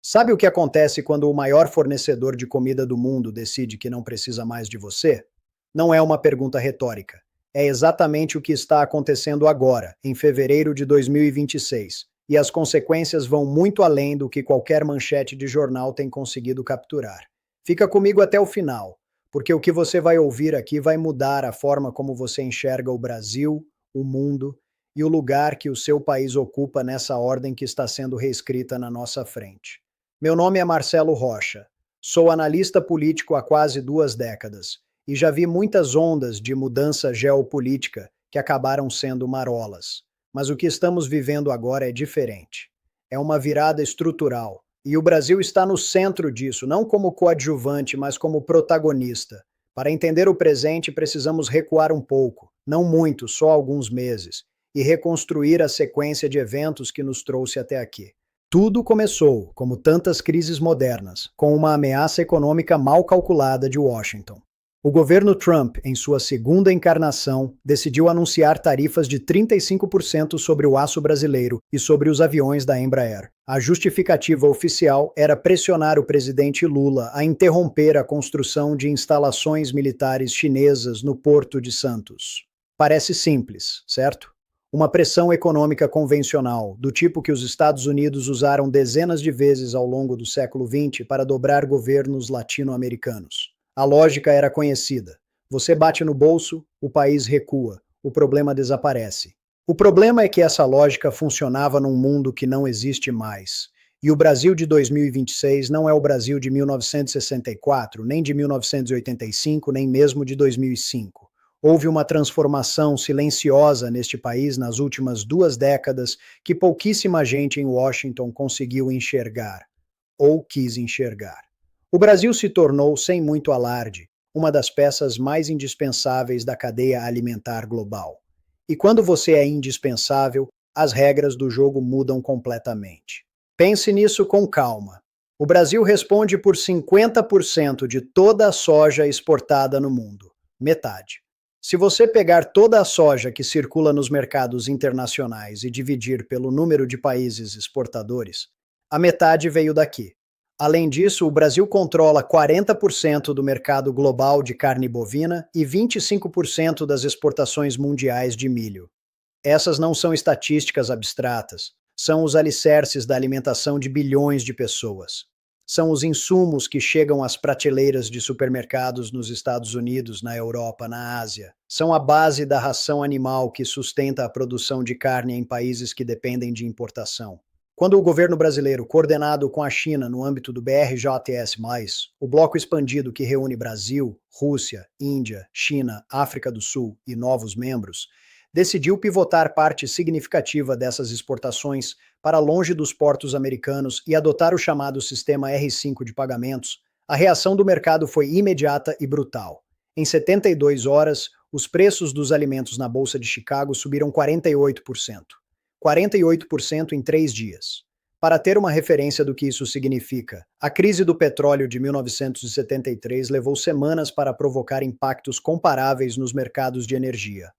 Sabe o que acontece quando o maior fornecedor de comida do mundo decide que não precisa mais de você? Não é uma pergunta retórica. É exatamente o que está acontecendo agora, em fevereiro de 2026. E as consequências vão muito além do que qualquer manchete de jornal tem conseguido capturar. Fica comigo até o final, porque o que você vai ouvir aqui vai mudar a forma como você enxerga o Brasil, o mundo e o lugar que o seu país ocupa nessa ordem que está sendo reescrita na nossa frente. Meu nome é Marcelo Rocha. Sou analista político há quase 2 décadas e já vi muitas ondas de mudança geopolítica que acabaram sendo marolas. Mas o que estamos vivendo agora é diferente. É uma virada estrutural. E o Brasil está no centro disso, não como coadjuvante, mas como protagonista. Para entender o presente, precisamos recuar um pouco, não muito, só alguns meses, e reconstruir a sequência de eventos que nos trouxe até aqui. Tudo começou, como tantas crises modernas, com uma ameaça econômica mal calculada de Washington. O governo Trump, em sua segunda encarnação, decidiu anunciar tarifas de 35% sobre o aço brasileiro e sobre os aviões da Embraer. A justificativa oficial era pressionar o presidente Lula a interromper a construção de instalações militares chinesas no Porto de Santos. Parece simples, certo? Uma pressão econômica convencional, do tipo que os Estados Unidos usaram dezenas de vezes ao longo do século XX para dobrar governos latino-americanos. A lógica era conhecida. Você bate no bolso, o país recua, o problema desaparece. O problema é que essa lógica funcionava num mundo que não existe mais. E o Brasil de 2026 não é o Brasil de 1964, nem de 1985, nem mesmo de 2005. Houve uma transformação silenciosa neste país nas últimas 2 décadas que pouquíssima gente em Washington conseguiu enxergar, ou quis enxergar. O Brasil se tornou, sem muito alarde, uma das peças mais indispensáveis da cadeia alimentar global. E quando você é indispensável, as regras do jogo mudam completamente. Pense nisso com calma. O Brasil responde por 50% de toda a soja exportada no mundo, metade. Se você pegar toda a soja que circula nos mercados internacionais e dividir pelo número de países exportadores, a metade veio daqui. Além disso, o Brasil controla 40% do mercado global de carne bovina e 25% das exportações mundiais de milho. Essas não são estatísticas abstratas, são os alicerces da alimentação de bilhões de pessoas. São os insumos que chegam às prateleiras de supermercados nos Estados Unidos, na Europa, na Ásia. São a base da ração animal que sustenta a produção de carne em países que dependem de importação. Quando o governo brasileiro, coordenado com a China no âmbito do BRJS+, o bloco expandido que reúne Brasil, Rússia, Índia, China, África do Sul e novos membros, decidiu pivotar parte significativa dessas exportações para longe dos portos americanos e adotar o chamado sistema R5 de pagamentos, a reação do mercado foi imediata e brutal. Em 72 horas, os preços dos alimentos na Bolsa de Chicago subiram 48%. 48% em 3 dias. Para ter uma referência do que isso significa, a crise do petróleo de 1973 levou semanas para provocar impactos comparáveis nos mercados de energia.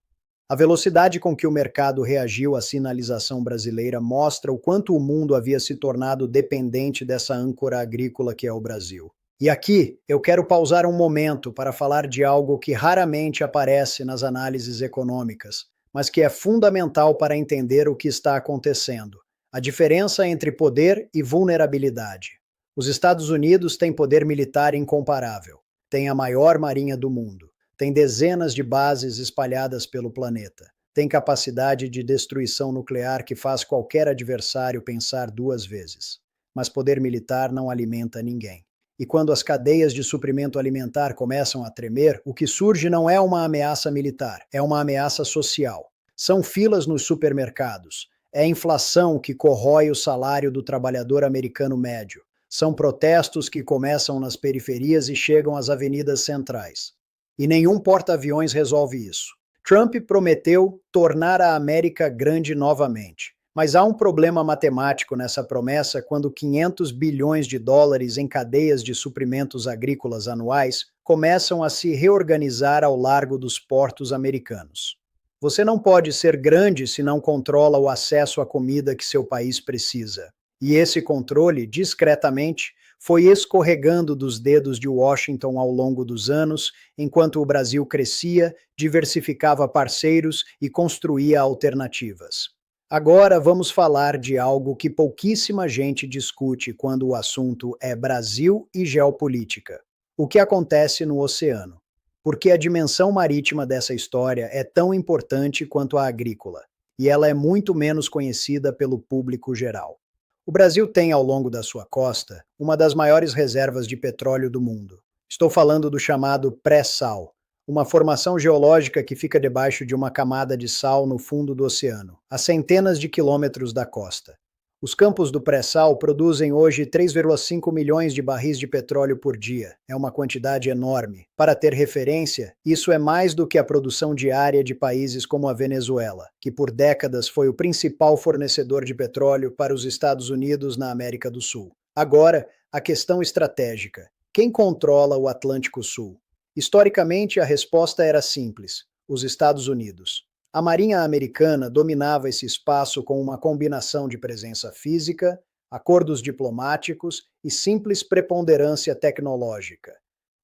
A velocidade com que o mercado reagiu à sinalização brasileira mostra o quanto o mundo havia se tornado dependente dessa âncora agrícola que é o Brasil. E aqui eu quero pausar um momento para falar de algo que raramente aparece nas análises econômicas, mas que é fundamental para entender o que está acontecendo: a diferença entre poder e vulnerabilidade. Os Estados Unidos têm poder militar incomparável, têm a maior marinha do mundo. Tem dezenas de bases espalhadas pelo planeta. Tem capacidade de destruição nuclear que faz qualquer adversário pensar 2 vezes. Mas poder militar não alimenta ninguém. E quando as cadeias de suprimento alimentar começam a tremer, o que surge não é uma ameaça militar, é uma ameaça social. São filas nos supermercados. É inflação que corrói o salário do trabalhador americano médio. São protestos que começam nas periferias e chegam às avenidas centrais. E nenhum porta-aviões resolve isso. Trump prometeu tornar a América grande novamente. Mas há um problema matemático nessa promessa quando 500 bilhões de dólares em cadeias de suprimentos agrícolas anuais começam a se reorganizar ao largo dos portos americanos. Você não pode ser grande se não controla o acesso à comida que seu país precisa. E esse controle, discretamente, foi escorregando dos dedos de Washington ao longo dos anos, enquanto o Brasil crescia, diversificava parceiros e construía alternativas. Agora vamos falar de algo que pouquíssima gente discute quando o assunto é Brasil e geopolítica. O que acontece no oceano? Porque a dimensão marítima dessa história é tão importante quanto a agrícola, e ela é muito menos conhecida pelo público geral. O Brasil tem, ao longo da sua costa, uma das maiores reservas de petróleo do mundo. Estou falando do chamado pré-sal, uma formação geológica que fica debaixo de uma camada de sal no fundo do oceano, a centenas de quilômetros da costa. Os campos do pré-sal produzem hoje 3,5 milhões de barris de petróleo por dia. É uma quantidade enorme. Para ter referência, isso é mais do que a produção diária de países como a Venezuela, que por décadas foi o principal fornecedor de petróleo para os Estados Unidos na América do Sul. Agora, a questão estratégica. Quem controla o Atlântico Sul? Historicamente, a resposta era simples: os Estados Unidos. A Marinha Americana dominava esse espaço com uma combinação de presença física, acordos diplomáticos e simples preponderância tecnológica.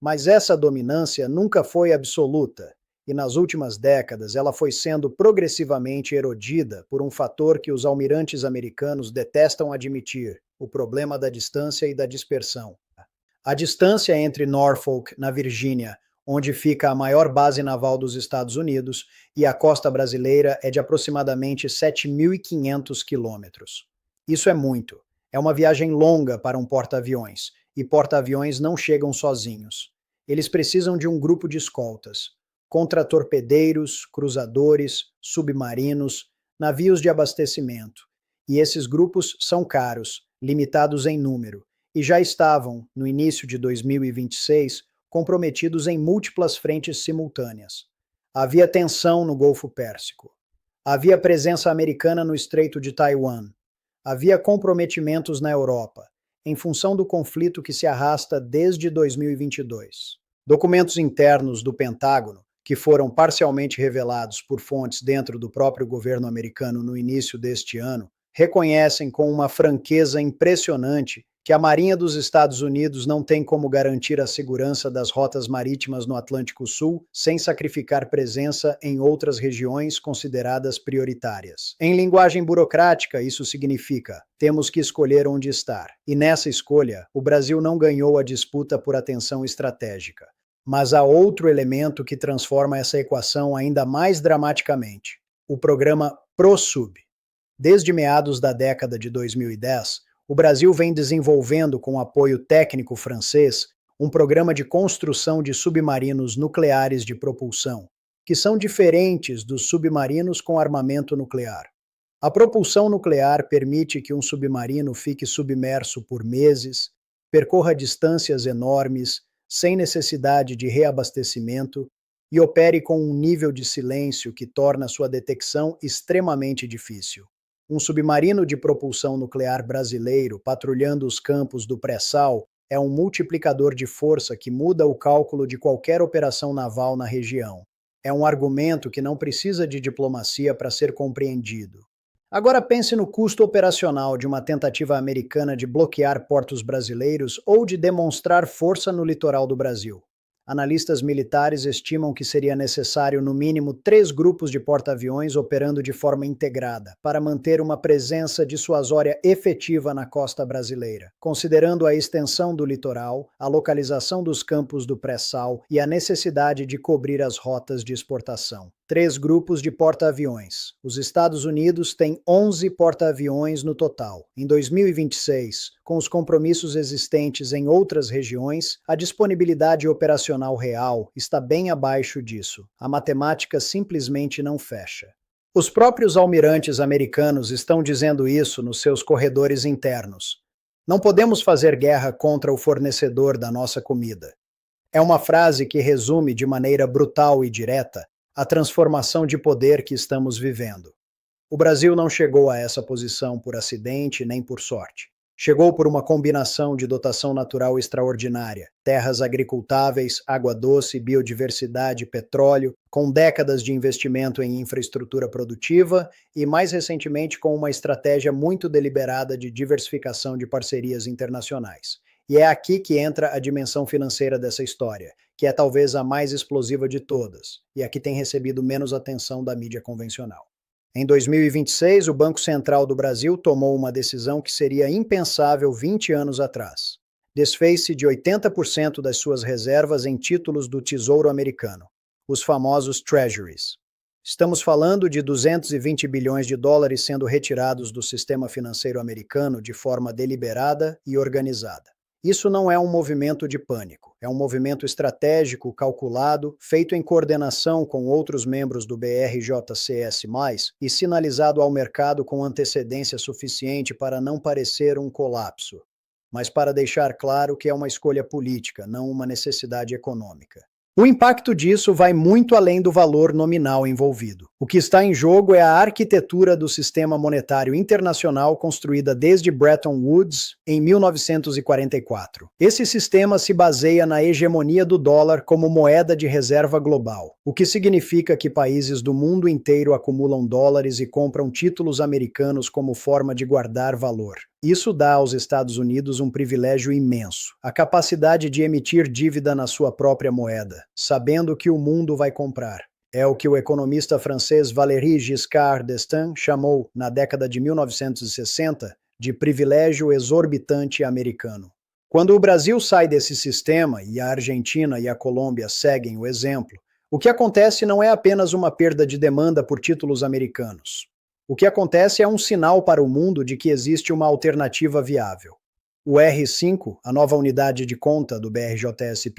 Mas essa dominância nunca foi absoluta, e nas últimas décadas ela foi sendo progressivamente erodida por um fator que os almirantes americanos detestam admitir: o problema da distância e da dispersão. A distância entre Norfolk, na Virgínia, onde fica a maior base naval dos Estados Unidos, e a costa brasileira é de aproximadamente 7.500 quilômetros. Isso é muito. É uma viagem longa para um porta-aviões, e porta-aviões não chegam sozinhos. Eles precisam de um grupo de escoltas, contra-torpedeiros, cruzadores, submarinos, navios de abastecimento. E esses grupos são caros, limitados em número, e já estavam, no início de 2026, comprometidos em múltiplas frentes simultâneas. Havia tensão no Golfo Pérsico. Havia presença americana no Estreito de Taiwan. Havia comprometimentos na Europa, em função do conflito que se arrasta desde 2022. Documentos internos do Pentágono, que foram parcialmente revelados por fontes dentro do próprio governo americano no início deste ano, reconhecem com uma franqueza impressionante que a Marinha dos Estados Unidos não tem como garantir a segurança das rotas marítimas no Atlântico Sul sem sacrificar presença em outras regiões consideradas prioritárias. Em linguagem burocrática, isso significa: temos que escolher onde estar. E nessa escolha, o Brasil não ganhou a disputa por atenção estratégica. Mas há outro elemento que transforma essa equação ainda mais dramaticamente: o programa ProSub. Desde meados da década de 2010, o Brasil vem desenvolvendo, com apoio técnico francês, um programa de construção de submarinos nucleares de propulsão, que são diferentes dos submarinos com armamento nuclear. A propulsão nuclear permite que um submarino fique submerso por meses, percorra distâncias enormes, sem necessidade de reabastecimento, e opere com um nível de silêncio que torna sua detecção extremamente difícil. Um submarino de propulsão nuclear brasileiro patrulhando os campos do pré-sal é um multiplicador de força que muda o cálculo de qualquer operação naval na região. É um argumento que não precisa de diplomacia para ser compreendido. Agora pense no custo operacional de uma tentativa americana de bloquear portos brasileiros ou de demonstrar força no litoral do Brasil. Analistas militares estimam que seria necessário no mínimo 3 grupos de porta-aviões operando de forma integrada para manter uma presença dissuasória efetiva na costa brasileira, considerando a extensão do litoral, a localização dos campos do pré-sal e a necessidade de cobrir as rotas de exportação. 3 grupos de porta-aviões. Os Estados Unidos têm 11 porta-aviões no total. Em 2026, com os compromissos existentes em outras regiões, a disponibilidade operacional real está bem abaixo disso. A matemática simplesmente não fecha. Os próprios almirantes americanos estão dizendo isso nos seus corredores internos. Não podemos fazer guerra contra o fornecedor da nossa comida. É uma frase que resume de maneira brutal e direta a transformação de poder que estamos vivendo. O Brasil não chegou a essa posição por acidente nem por sorte. Chegou por uma combinação de dotação natural extraordinária, terras agricultáveis, água doce, biodiversidade, petróleo, com décadas de investimento em infraestrutura produtiva e, mais recentemente, com uma estratégia muito deliberada de diversificação de parcerias internacionais. E é aqui que entra a dimensão financeira dessa história, que é talvez a mais explosiva de todas, e a que tem recebido menos atenção da mídia convencional. Em 2026, o Banco Central do Brasil tomou uma decisão que seria impensável 20 anos atrás. Desfez-se de 80% das suas reservas em títulos do Tesouro Americano, os famosos Treasuries. Estamos falando de 220 bilhões de dólares sendo retirados do sistema financeiro americano de forma deliberada e organizada. Isso não é um movimento de pânico, é um movimento estratégico, calculado, feito em coordenação com outros membros do BRJCS+, e sinalizado ao mercado com antecedência suficiente para não parecer um colapso, mas para deixar claro que é uma escolha política, não uma necessidade econômica. O impacto disso vai muito além do valor nominal envolvido. O que está em jogo é a arquitetura do sistema monetário internacional construída desde Bretton Woods em 1944. Esse sistema se baseia na hegemonia do dólar como moeda de reserva global, o que significa que países do mundo inteiro acumulam dólares e compram títulos americanos como forma de guardar valor. Isso dá aos Estados Unidos um privilégio imenso, a capacidade de emitir dívida na sua própria moeda, sabendo que o mundo vai comprar. É o que o economista francês Valéry Giscard d'Estaing chamou, na década de 1960, de privilégio exorbitante americano. Quando o Brasil sai desse sistema e a Argentina e a Colômbia seguem o exemplo, o que acontece não é apenas uma perda de demanda por títulos americanos. O que acontece é um sinal para o mundo de que existe uma alternativa viável. O R5, a nova unidade de conta do BRJS+,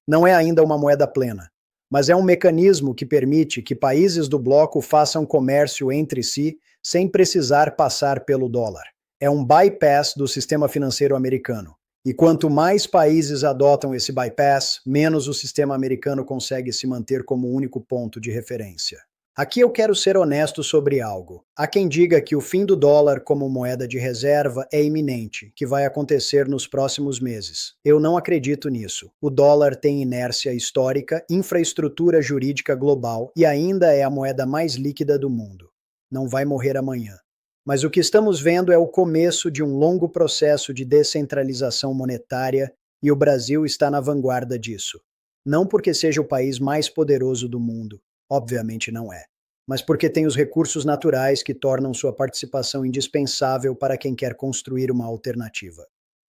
não é ainda uma moeda plena, mas é um mecanismo que permite que países do bloco façam comércio entre si sem precisar passar pelo dólar. É um bypass do sistema financeiro americano. E quanto mais países adotam esse bypass, menos o sistema americano consegue se manter como único ponto de referência. Aqui eu quero ser honesto sobre algo. Há quem diga que o fim do dólar como moeda de reserva é iminente, que vai acontecer nos próximos meses. Eu não acredito nisso. O dólar tem inércia histórica, infraestrutura jurídica global e ainda é a moeda mais líquida do mundo. Não vai morrer amanhã. Mas o que estamos vendo é o começo de um longo processo de descentralização monetária e o Brasil está na vanguarda disso. Não porque seja o país mais poderoso do mundo. Obviamente não é, mas porque tem os recursos naturais que tornam sua participação indispensável para quem quer construir uma alternativa.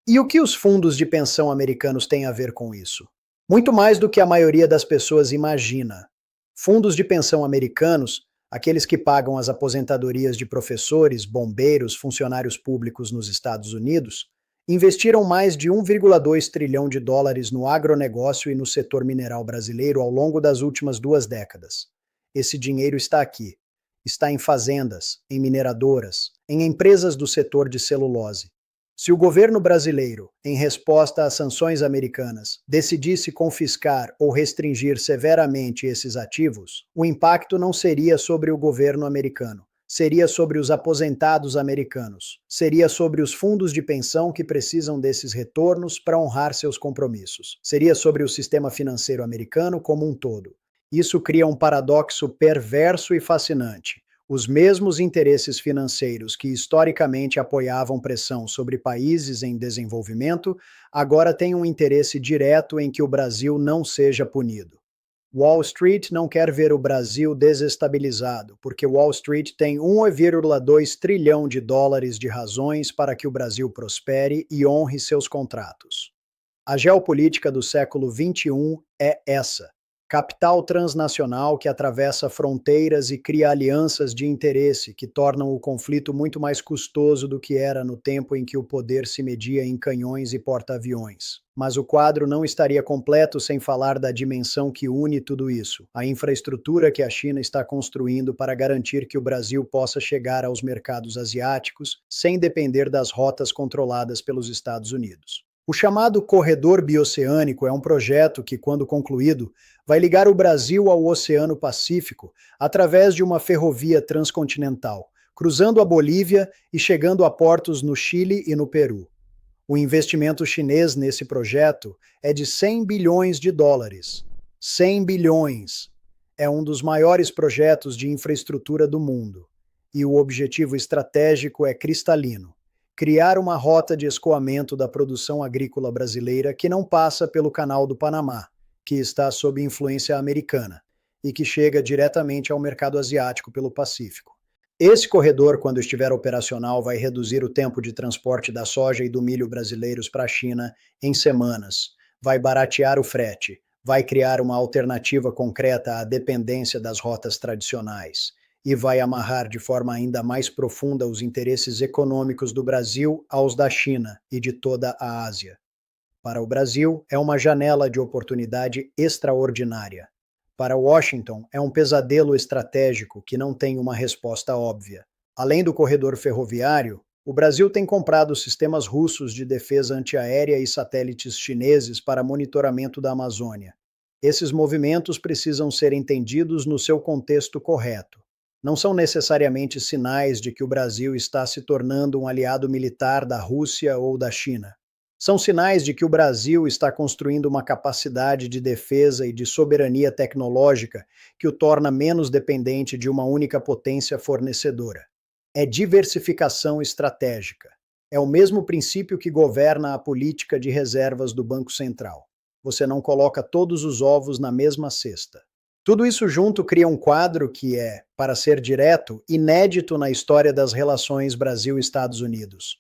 E o que os fundos de pensão americanos têm a ver com isso? Muito mais do que a maioria das pessoas imagina. Fundos de pensão americanos, aqueles que pagam as aposentadorias de professores, bombeiros, funcionários públicos nos Estados Unidos, investiram mais de 1,2 trilhão de dólares no agronegócio e no setor mineral brasileiro ao longo das últimas 2 décadas. Esse dinheiro está aqui. Está em fazendas, em mineradoras, em empresas do setor de celulose. Se o governo brasileiro, em resposta às sanções americanas, decidisse confiscar ou restringir severamente esses ativos, o impacto não seria sobre o governo americano. Seria sobre os aposentados americanos. Seria sobre os fundos de pensão que precisam desses retornos para honrar seus compromissos. Seria sobre o sistema financeiro americano como um todo. Isso cria um paradoxo perverso e fascinante. Os mesmos interesses financeiros que historicamente apoiavam pressão sobre países em desenvolvimento, agora têm um interesse direto em que o Brasil não seja punido. Wall Street não quer ver o Brasil desestabilizado, porque Wall Street tem 1,2 trilhão de dólares de razões para que o Brasil prospere e honre seus contratos. A geopolítica do século XXI é essa. Capital transnacional que atravessa fronteiras e cria alianças de interesse que tornam o conflito muito mais custoso do que era no tempo em que o poder se media em canhões e porta-aviões. Mas o quadro não estaria completo sem falar da dimensão que une tudo isso, a infraestrutura que a China está construindo para garantir que o Brasil possa chegar aos mercados asiáticos sem depender das rotas controladas pelos Estados Unidos. O chamado Corredor Bioceânico é um projeto que, quando concluído, vai ligar o Brasil ao Oceano Pacífico através de uma ferrovia transcontinental, cruzando a Bolívia e chegando a portos no Chile e no Peru. O investimento chinês nesse projeto é de 100 bilhões de dólares. 100 bilhões! É um dos maiores projetos de infraestrutura do mundo. E o objetivo estratégico é cristalino: criar uma rota de escoamento da produção agrícola brasileira que não passa pelo Canal do Panamá, que está sob influência americana, e que chega diretamente ao mercado asiático pelo Pacífico. Esse corredor, quando estiver operacional, vai reduzir o tempo de transporte da soja e do milho brasileiros para a China em semanas, vai baratear o frete, vai criar uma alternativa concreta à dependência das rotas tradicionais e vai amarrar de forma ainda mais profunda os interesses econômicos do Brasil aos da China e de toda a Ásia. Para o Brasil, é uma janela de oportunidade extraordinária. Para Washington, é um pesadelo estratégico que não tem uma resposta óbvia. Além do corredor ferroviário, o Brasil tem comprado sistemas russos de defesa antiaérea e satélites chineses para monitoramento da Amazônia. Esses movimentos precisam ser entendidos no seu contexto correto. Não são necessariamente sinais de que o Brasil está se tornando um aliado militar da Rússia ou da China. São sinais de que o Brasil está construindo uma capacidade de defesa e de soberania tecnológica que o torna menos dependente de uma única potência fornecedora. É diversificação estratégica. É o mesmo princípio que governa a política de reservas do Banco Central. Você não coloca todos os ovos na mesma cesta. Tudo isso junto cria um quadro que é, para ser direto, inédito na história das relações Brasil-Estados Unidos.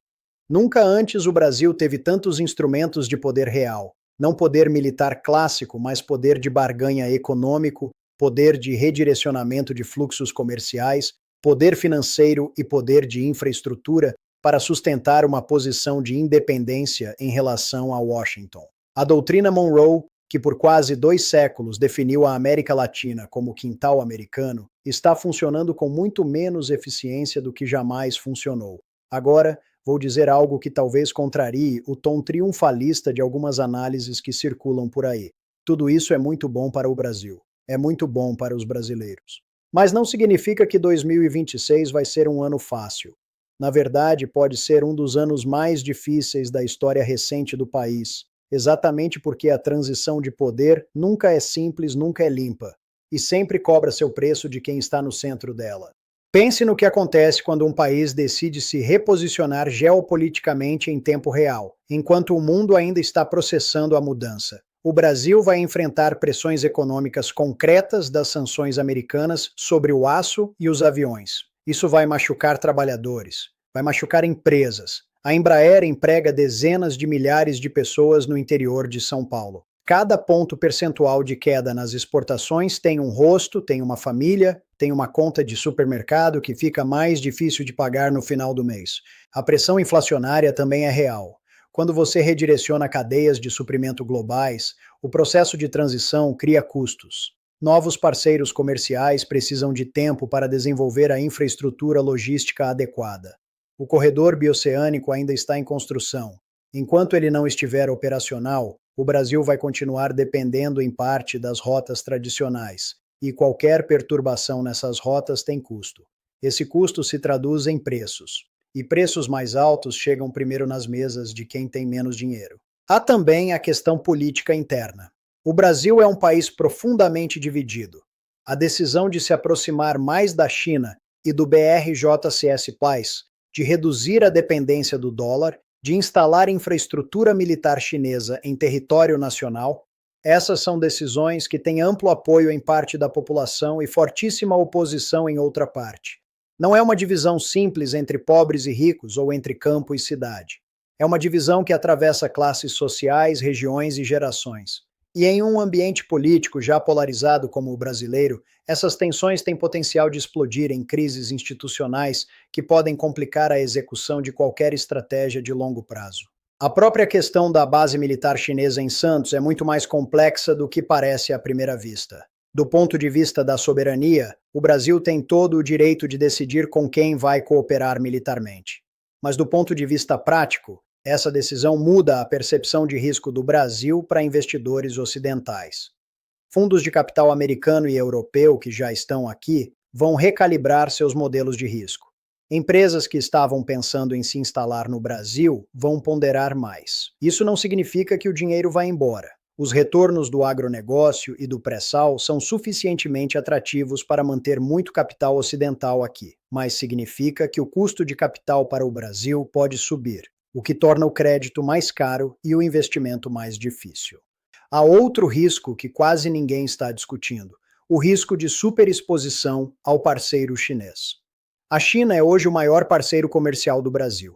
Nunca antes o Brasil teve tantos instrumentos de poder real. Não poder militar clássico, mas poder de barganha econômico, poder de redirecionamento de fluxos comerciais, poder financeiro e poder de infraestrutura para sustentar uma posição de independência em relação a Washington. A doutrina Monroe, que por quase 2 séculos definiu a América Latina como quintal americano, está funcionando com muito menos eficiência do que jamais funcionou. Agora, vou dizer algo que talvez contrarie o tom triunfalista de algumas análises que circulam por aí. Tudo isso é muito bom para o Brasil. É muito bom para os brasileiros. Mas não significa que 2026 vai ser um ano fácil. Na verdade, pode ser um dos anos mais difíceis da história recente do país, exatamente porque a transição de poder nunca é simples, nunca é limpa, e sempre cobra seu preço de quem está no centro dela. Pense no que acontece quando um país decide se reposicionar geopoliticamente em tempo real, enquanto o mundo ainda está processando a mudança. O Brasil vai enfrentar pressões econômicas concretas das sanções americanas sobre o aço e os aviões. Isso vai machucar trabalhadores, vai machucar empresas. A Embraer emprega dezenas de milhares de pessoas no interior de São Paulo. Cada ponto percentual de queda nas exportações tem um rosto, tem uma família, tem uma conta de supermercado que fica mais difícil de pagar no final do mês. A pressão inflacionária também é real. Quando você redireciona cadeias de suprimento globais, o processo de transição cria custos. Novos parceiros comerciais precisam de tempo para desenvolver a infraestrutura logística adequada. O corredor bioceânico ainda está em construção. Enquanto ele não estiver operacional, o Brasil vai continuar dependendo em parte das rotas tradicionais, e qualquer perturbação nessas rotas tem custo. Esse custo se traduz em preços, e preços mais altos chegam primeiro nas mesas de quem tem menos dinheiro. Há também a questão política interna. O Brasil é um país profundamente dividido. A decisão de se aproximar mais da China e do BRJCS+, de reduzir a dependência do dólar, de instalar infraestrutura militar chinesa em território nacional, essas são decisões que têm amplo apoio em parte da população e fortíssima oposição em outra parte. Não é uma divisão simples entre pobres e ricos ou entre campo e cidade. É uma divisão que atravessa classes sociais, regiões e gerações. E em um ambiente político já polarizado como o brasileiro, essas tensões têm potencial de explodir em crises institucionais que podem complicar a execução de qualquer estratégia de longo prazo. A própria questão da base militar chinesa em Santos é muito mais complexa do que parece à primeira vista. Do ponto de vista da soberania, o Brasil tem todo o direito de decidir com quem vai cooperar militarmente. Mas do ponto de vista prático, essa decisão muda a percepção de risco do Brasil para investidores ocidentais. Fundos de capital americano e europeu que já estão aqui vão recalibrar seus modelos de risco. Empresas que estavam pensando em se instalar no Brasil vão ponderar mais. Isso não significa que o dinheiro vai embora. Os retornos do agronegócio e do pré-sal são suficientemente atrativos para manter muito capital ocidental aqui, mas significa que o custo de capital para o Brasil pode subir, o que torna o crédito mais caro e o investimento mais difícil. Há outro risco que quase ninguém está discutindo: o risco de superexposição ao parceiro chinês. A China é hoje o maior parceiro comercial do Brasil.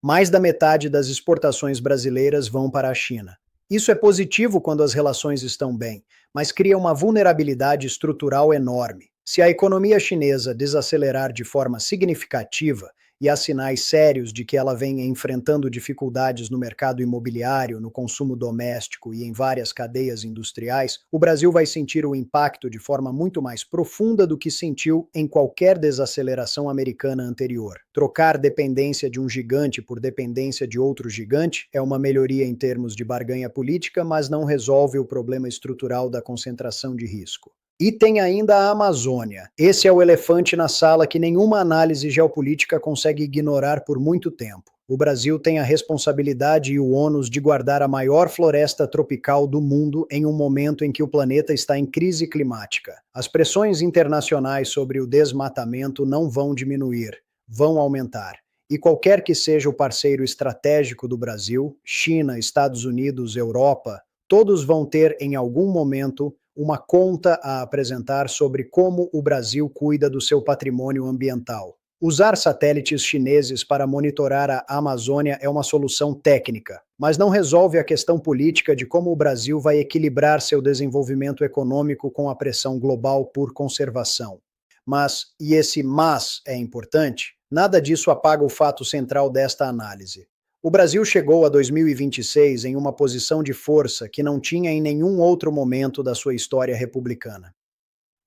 Mais da metade das exportações brasileiras vão para a China. Isso é positivo quando as relações estão bem, mas cria uma vulnerabilidade estrutural enorme. Se a economia chinesa desacelerar de forma significativa, e há sinais sérios de que ela vem enfrentando dificuldades no mercado imobiliário, no consumo doméstico e em várias cadeias industriais, o Brasil vai sentir o impacto de forma muito mais profunda do que sentiu em qualquer desaceleração americana anterior. Trocar dependência de um gigante por dependência de outro gigante é uma melhoria em termos de barganha política, mas não resolve o problema estrutural da concentração de risco. E tem ainda a Amazônia. Esse é o elefante na sala que nenhuma análise geopolítica consegue ignorar por muito tempo. O Brasil tem a responsabilidade e o ônus de guardar a maior floresta tropical do mundo em um momento em que o planeta está em crise climática. As pressões internacionais sobre o desmatamento não vão diminuir, vão aumentar. E qualquer que seja o parceiro estratégico do Brasil, China, Estados Unidos, Europa, todos vão ter em algum momento uma conta a apresentar sobre como o Brasil cuida do seu patrimônio ambiental. Usar satélites chineses para monitorar a Amazônia é uma solução técnica, mas não resolve a questão política de como o Brasil vai equilibrar seu desenvolvimento econômico com a pressão global por conservação. Mas, e esse mas é importante, nada disso apaga o fato central desta análise. O Brasil chegou a 2026 em uma posição de força que não tinha em nenhum outro momento da sua história republicana.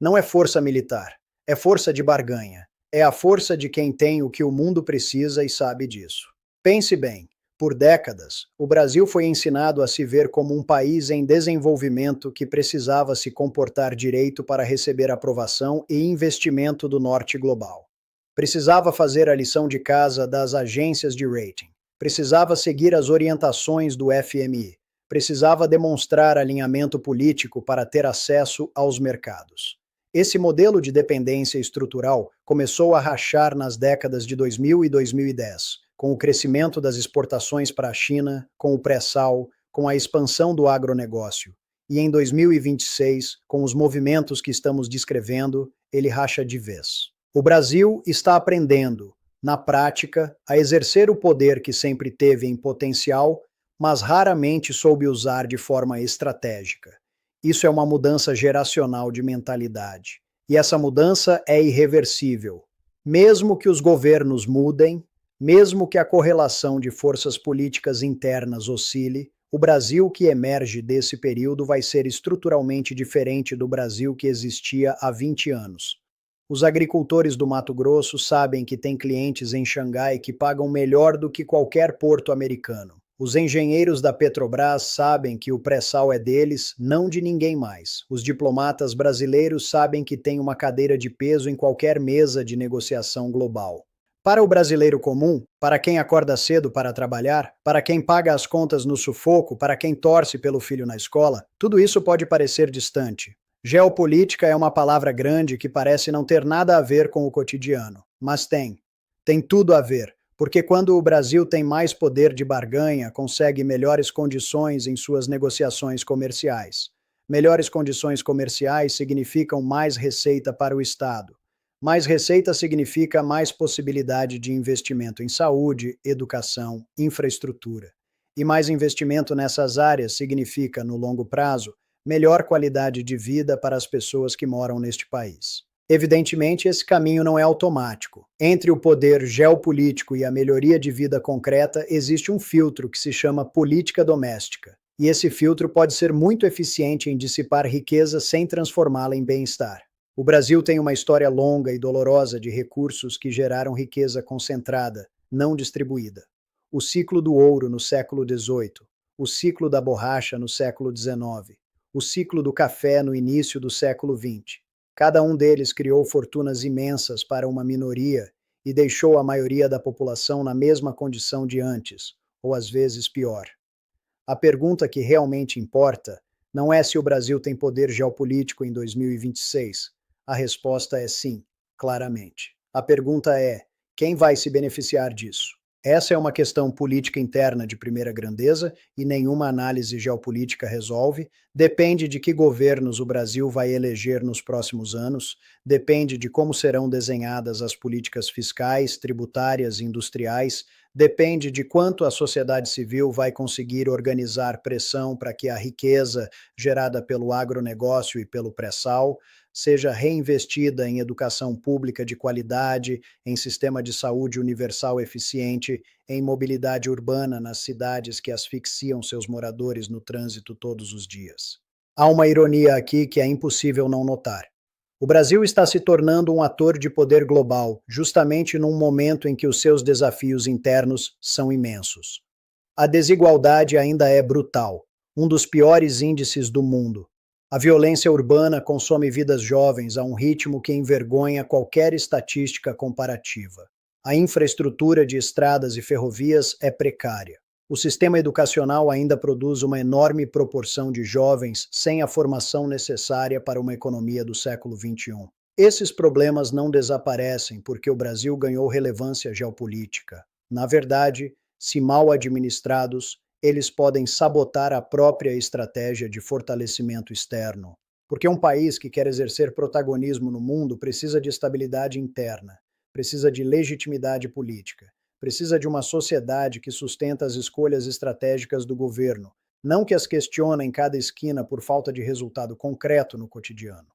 Não é força militar, é força de barganha. É a força de quem tem o que o mundo precisa e sabe disso. Pense bem, por décadas, o Brasil foi ensinado a se ver como um país em desenvolvimento que precisava se comportar direito para receber aprovação e investimento do norte global. Precisava fazer a lição de casa das agências de rating. Precisava seguir as orientações do FMI, precisava demonstrar alinhamento político para ter acesso aos mercados. Esse modelo de dependência estrutural começou a rachar nas décadas de 2000 e 2010, com o crescimento das exportações para a China, com o pré-sal, com a expansão do agronegócio. E em 2026, com os movimentos que estamos descrevendo, ele racha de vez. O Brasil está aprendendo, na prática, a exercer o poder que sempre teve em potencial, mas raramente soube usar de forma estratégica. Isso é uma mudança geracional de mentalidade. E essa mudança é irreversível. Mesmo que os governos mudem, mesmo que a correlação de forças políticas internas oscile, o Brasil que emerge desse período vai ser estruturalmente diferente do Brasil que existia há 20 anos. Os agricultores do Mato Grosso sabem que têm clientes em Xangai que pagam melhor do que qualquer porto americano. Os engenheiros da Petrobras sabem que o pré-sal é deles, não de ninguém mais. Os diplomatas brasileiros sabem que têm uma cadeira de peso em qualquer mesa de negociação global. Para o brasileiro comum, para quem acorda cedo para trabalhar, para quem paga as contas no sufoco, para quem torce pelo filho na escola, tudo isso pode parecer distante. Geopolítica é uma palavra grande que parece não ter nada a ver com o cotidiano, mas tem. Tem tudo a ver, porque quando o Brasil tem mais poder de barganha, consegue melhores condições em suas negociações comerciais. Melhores condições comerciais significam mais receita para o Estado. Mais receita significa mais possibilidade de investimento em saúde, educação, infraestrutura. E mais investimento nessas áreas significa, no longo prazo, melhor qualidade de vida para as pessoas que moram neste país. Evidentemente, esse caminho não é automático. Entre o poder geopolítico e a melhoria de vida concreta, existe um filtro que se chama política doméstica. E esse filtro pode ser muito eficiente em dissipar riqueza sem transformá-la em bem-estar. O Brasil tem uma história longa e dolorosa de recursos que geraram riqueza concentrada, não distribuída. O ciclo do ouro no século XVIII, o ciclo da borracha no século XIX, o ciclo do café no início do século XX. Cada um deles criou fortunas imensas para uma minoria e deixou a maioria da população na mesma condição de antes, ou às vezes pior. A pergunta que realmente importa não é se o Brasil tem poder geopolítico em 2026. A resposta é sim, claramente. A pergunta é: quem vai se beneficiar disso? Essa é uma questão política interna de primeira grandeza e nenhuma análise geopolítica resolve. Depende de que governos o Brasil vai eleger nos próximos anos, depende de como serão desenhadas as políticas fiscais, tributárias e industriais, depende de quanto a sociedade civil vai conseguir organizar pressão para que a riqueza gerada pelo agronegócio e pelo pré-sal seja reinvestida em educação pública de qualidade, em sistema de saúde universal eficiente, em mobilidade urbana nas cidades que asfixiam seus moradores no trânsito todos os dias. Há uma ironia aqui que é impossível não notar. O Brasil está se tornando um ator de poder global, justamente num momento em que os seus desafios internos são imensos. A desigualdade ainda é brutal, um dos piores índices do mundo. A violência urbana consome vidas jovens a um ritmo que envergonha qualquer estatística comparativa. A infraestrutura de estradas e ferrovias é precária. O sistema educacional ainda produz uma enorme proporção de jovens sem a formação necessária para uma economia do século XXI. Esses problemas não desaparecem porque o Brasil ganhou relevância geopolítica. Na verdade, se mal administrados, eles podem sabotar a própria estratégia de fortalecimento externo. Porque um país que quer exercer protagonismo no mundo precisa de estabilidade interna, precisa de legitimidade política, precisa de uma sociedade que sustenta as escolhas estratégicas do governo, não que as questiona em cada esquina por falta de resultado concreto no cotidiano.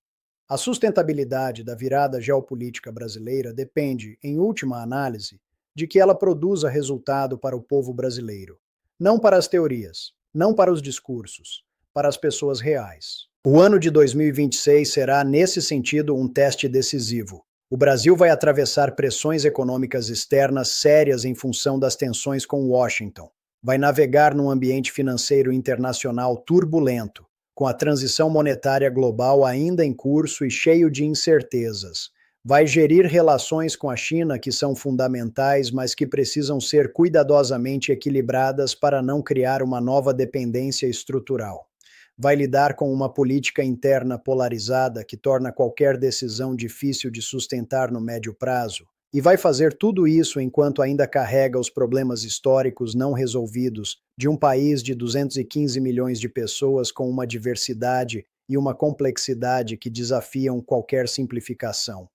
A sustentabilidade da virada geopolítica brasileira depende, em última análise, de que ela produza resultado para o povo brasileiro. Não para as teorias, não para os discursos, para as pessoas reais. O ano de 2026 será, nesse sentido, um teste decisivo. O Brasil vai atravessar pressões econômicas externas sérias em função das tensões com Washington. Vai navegar num ambiente financeiro internacional turbulento, com a transição monetária global ainda em curso e cheio de incertezas. Vai gerir relações com a China que são fundamentais, mas que precisam ser cuidadosamente equilibradas para não criar uma nova dependência estrutural. Vai lidar com uma política interna polarizada que torna qualquer decisão difícil de sustentar no médio prazo. E vai fazer tudo isso enquanto ainda carrega os problemas históricos não resolvidos de um país de 215 milhões de pessoas com uma diversidade e uma complexidade que desafiam qualquer simplificação.